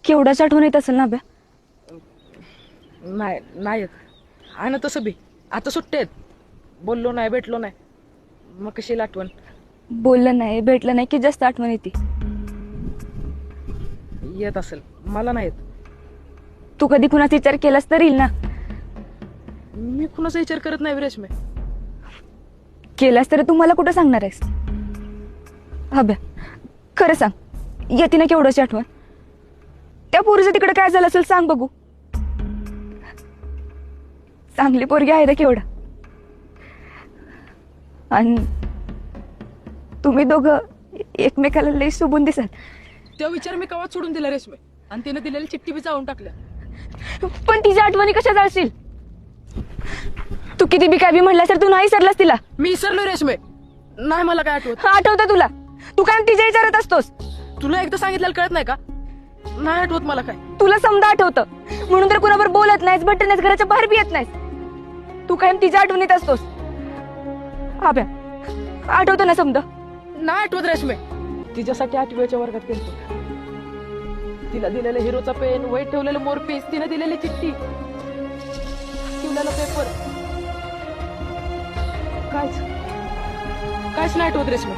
केवढाच आठवण येत असेल ना बे. नाही नाही येत. आहे ना तसं बी आता सुट्टे आहेत. बोललो नाही भेटलो नाही मग कशी आठवण. बोललं नाही भेटलं नाही की जास्त आठवण येते. येत असेल मला नाही येत. तू कधी कुणाचा विचार केलास तर येईल ना. मी कुणाचा विचार करत नाही रेशमे. केलास तर तू मला कुठं सांगणार आहेस. अभ्या खरं सांग येते ना केवढ्याची आठवण. त्या पोरीचं तिकडे काय झालं असेल सांग बघू. चांगली पोरगी आहे ना केवढा. आणि तुम्ही दोघं एकमेकाला लई शोभून दिसाल. तो विचार मी कवाच सोडून दिला रेशमे. आणि तिने दिलेली चिठ्ठी बी जाऊन टाकल्या. पण तिच्या आठवणी कशा जाळशील. तू किती बी काय बी म्हणलास तर तू नाही सरलास तिला. मी विसरलो रेशमे. नाही मला काय आठवत. आठवतं तुला. तू काय तिच्या विचारत असतोस. तुला एकदा सांगितलेलं कळत नाही का. नाही आठवत मला काय. तुला समजा आठवतं म्हणून तर कुणावर बोलत नाहीस भेटत नाहीस घराच्या बाहेर बी येत नाहीस. तू कायम तिच्या आठवणीत असतोस. अभ्या आठवतं ना समजा. नाही आठवत रेशमे. तिच्यासाठी 8वीच्या वर्गात गेलतो. तिला दिलेलं हिरोचा पेन वहीत ठेवलेलं मोरपीस तिने दिलेली चिठ्ठी ठेवलेला पेपर काहीच काहीच नाही आठवत रेशमे.